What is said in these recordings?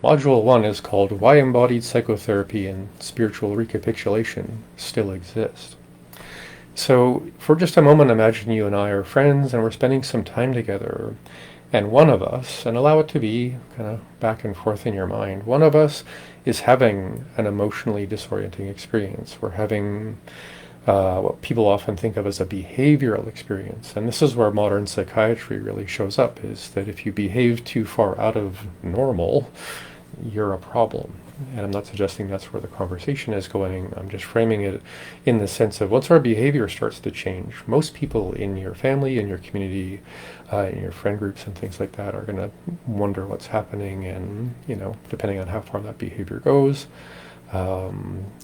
Module 1 is called Why Embodied Psychotherapy and Spiritual Recapitulation Still Exist. So for just a moment, imagine you and I are friends and we're spending some time together. And one of us, and allow it to be kind of back and forth in your mind, one of us is having an emotionally disorienting experience. We're having what people often think of as a behavioral experience. And this is where modern psychiatry really shows up, is that if you behave too far out of normal, you're a problem. And I'm not suggesting that's where the conversation is going. I'm just framing it in the sense of once our behavior starts to change, most people in your family, in your community, in your friend groups and things like that are going to wonder what's happening. And, depending on how far that behavior goes,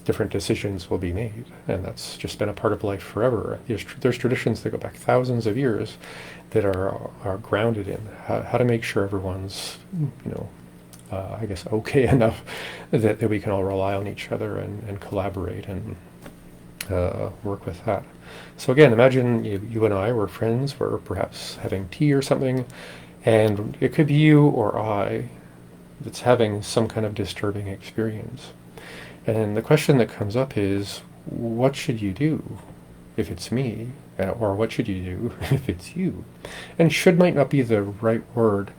different decisions will be made. And that's just been a part of life forever. There's traditions that go back thousands of years that are grounded in how to make sure everyone's, I guess, okay enough that we can all rely on each other and collaborate and work with that. So again, imagine you and I were friends, we're perhaps having tea or something, and it could be you or I that's having some kind of disturbing experience. And the question that comes up is, what should you do if it's me? Or what should you do if it's you? And should might not be the right word,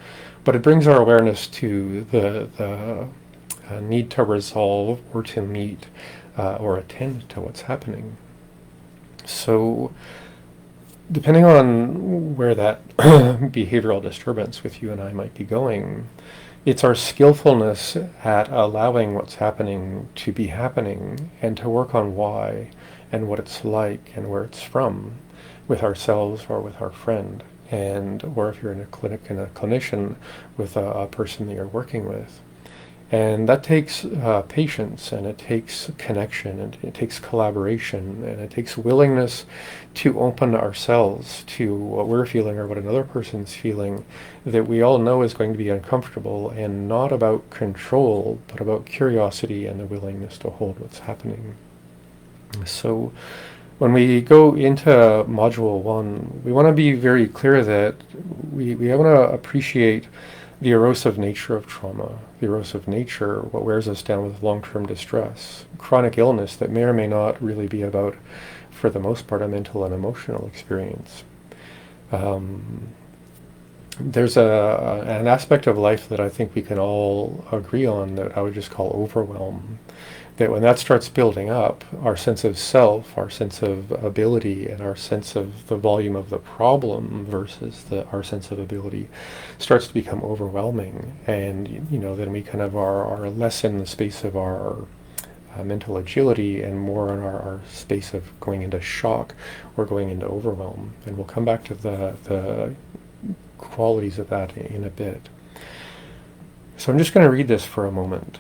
but it brings our awareness to the need to resolve or to meet or attend to what's happening. So depending on where that behavioral disturbance with you and I might be going, it's our skillfulness at allowing what's happening to be happening and to work on why and what it's like and where it's from with ourselves or with our friend, or if you're in a clinic and a clinician with a person that you're working with. And that takes patience, and it takes connection, and it takes collaboration, and it takes willingness to open ourselves to what we're feeling or what another person's feeling that we all know is going to be uncomfortable, and not about control, but about curiosity and the willingness to hold what's happening. So when we go into Module 1, we want to be very clear that we want to appreciate the erosive nature of trauma, the erosive nature, what wears us down with long-term distress, chronic illness that may or may not really be about, for the most part, a mental and emotional experience. There's an aspect of life that I think we can all agree on that I would just call overwhelm. That when that starts building up, our sense of self, our sense of ability, and our sense of the volume of the problem versus our sense of ability starts to become overwhelming. And, then we kind of are less in the space of our mental agility and more in our space of going into shock or going into overwhelm. And we'll come back to the qualities of that in a bit. So I'm just going to read this for a moment.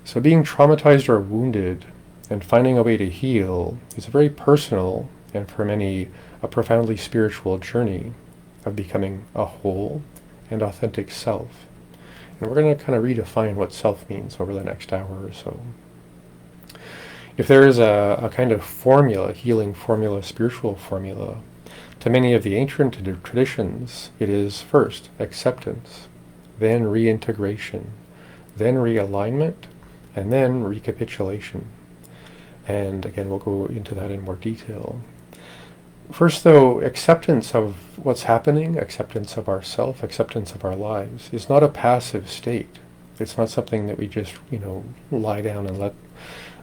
So being traumatized or wounded and finding a way to heal is a very personal, and for many, a profoundly spiritual journey of becoming a whole and authentic self. And we're going to kind of redefine what self means over the next hour or so. If there is a kind of formula, healing formula, spiritual formula, to many of the ancient traditions, it is first acceptance, then reintegration, then realignment, and then recapitulation. And again, we'll go into that in more detail. First, though, acceptance of what's happening, acceptance of ourself, acceptance of our lives, is not a passive state. It's not something that we just, lie down and let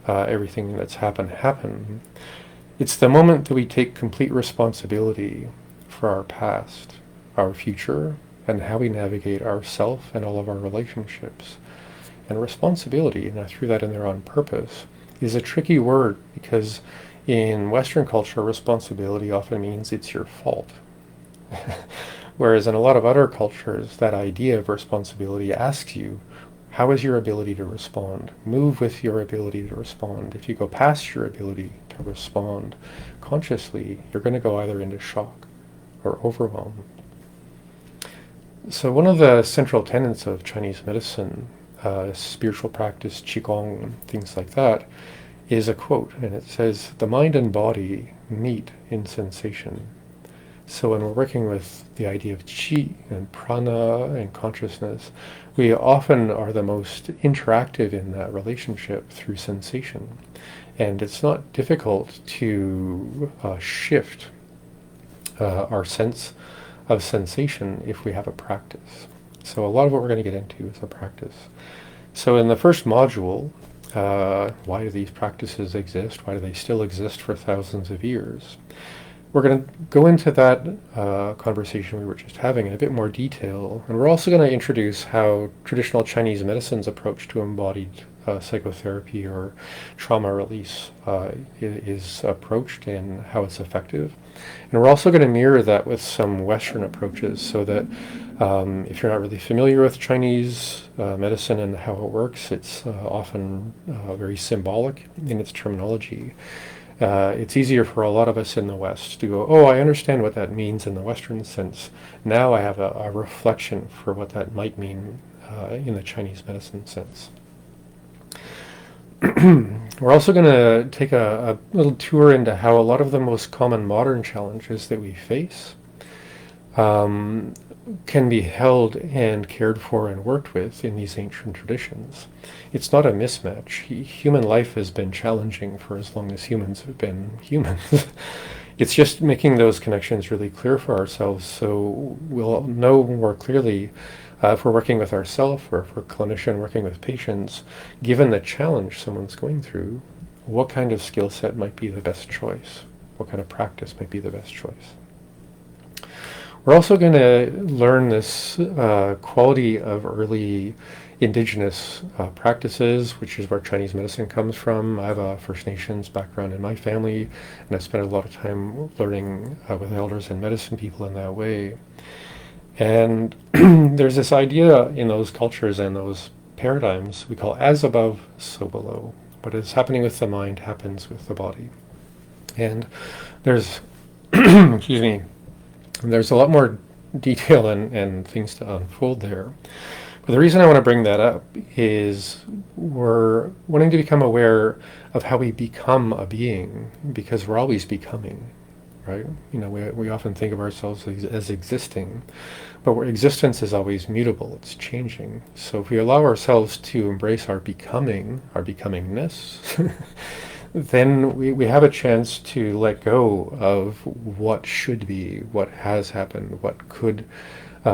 everything that's happened happen. It's the moment that we take complete responsibility for our past, our future, and how we navigate ourself and all of our relationships. And responsibility, and I threw that in there on purpose, is a tricky word because in Western culture, responsibility often means it's your fault. Whereas in a lot of other cultures, that idea of responsibility asks you, how is your ability to respond? Move with your ability to respond. If you go past your ability to respond consciously, you're going to go either into shock or overwhelm. So one of the central tenets of Chinese medicine, spiritual practice, Qigong, things like that, is a quote, and it says, "The mind and body meet in sensation. So when we're working with the idea of qi and prana and consciousness, we often are the most interactive in that relationship through sensation. And it's not difficult to shift our sense of sensation if we have a practice. So a lot of what we're going to get into is a practice. So in the first module, why do these practices exist? Why do they still exist for thousands of years? We're going to go into that conversation we were just having in a bit more detail, and we're also going to introduce how traditional Chinese medicine's approach to embodied psychotherapy or trauma release is approached and how it's effective. And we're also going to mirror that with some Western approaches so that if you're not really familiar with Chinese medicine and how it works, it's often very symbolic in its terminology. It's easier for a lot of us in the West to go, oh, I understand what that means in the Western sense. Now I have a reflection for what that might mean in the Chinese medicine sense. We're also going to take a little tour into how a lot of the most common modern challenges that we face can be held and cared for and worked with in these ancient traditions. It's not a mismatch. Human life has been challenging for as long as humans have been humans. It's just making those connections really clear for ourselves so we'll know more clearly if we're working with ourselves or if we're a clinician working with patients, given the challenge someone's going through, what kind of skill set might be the best choice? What kind of practice might be the best choice? We're also going to learn this quality of early indigenous practices, which is where Chinese medicine comes from. I have a First Nations background in my family, and I spent a lot of time learning with elders and medicine people in that way. And there's this idea in those cultures and those paradigms we call as above, so below. What is happening with the mind happens with the body. And there's, excuse me, there's a lot more detail and things to unfold there. But the reason I want to bring that up is we're wanting to become aware of how we become a being, because we're always becoming, right? You know, we often think of ourselves as existing, but existence is always mutable, it's changing. So if we allow ourselves to embrace our becoming, our becomingness, then we have a chance to let go of what should be, what has happened, what could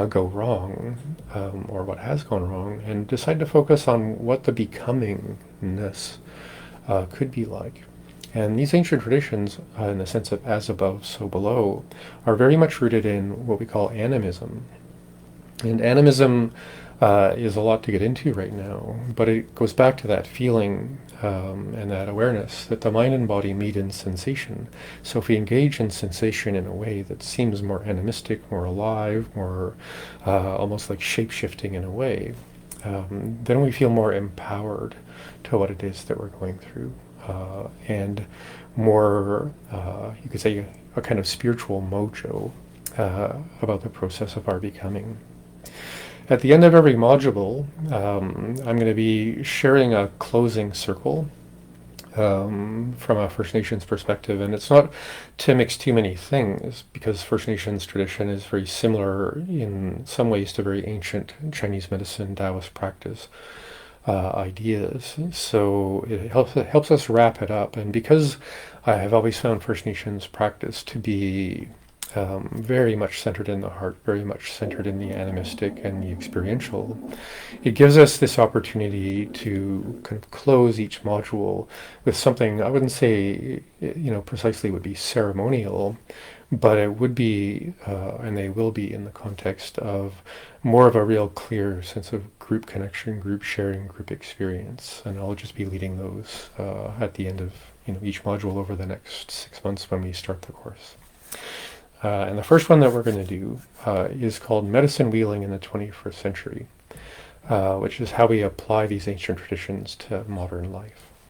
go wrong, or what has gone wrong, and decide to focus on what the becomingness could be like. And these ancient traditions, in the sense of as above, so below, are very much rooted in what we call animism. And animism is a lot to get into right now, but it goes back to that feeling and that awareness that the mind and body meet in sensation. So if we engage in sensation in a way that seems more animistic, more alive, more almost like shape-shifting in a way, then we feel more empowered to what it is that we're going through. And more, you could say, a kind of spiritual mojo about the process of our becoming. At the end of every module, I'm going to be sharing a closing circle from a First Nations perspective, and it's not to mix too many things, because First Nations tradition is very similar in some ways to very ancient Chinese medicine, Taoist practice ideas. So it helps us wrap it up, and because I have always found First Nations practice to be very much centered in the heart, very much centered in the animistic and the experiential, it gives us this opportunity to kind of close each module with something I wouldn't say, precisely would be ceremonial, but it would be, and they will be, in the context of more of a real clear sense of group connection, group sharing, group experience. And I'll just be leading those at the end of each module over the next 6 months when we start the course. And the first one that we're going to do is called Medicine Wheeling in the 21st Century, which is how we apply these ancient traditions to modern life.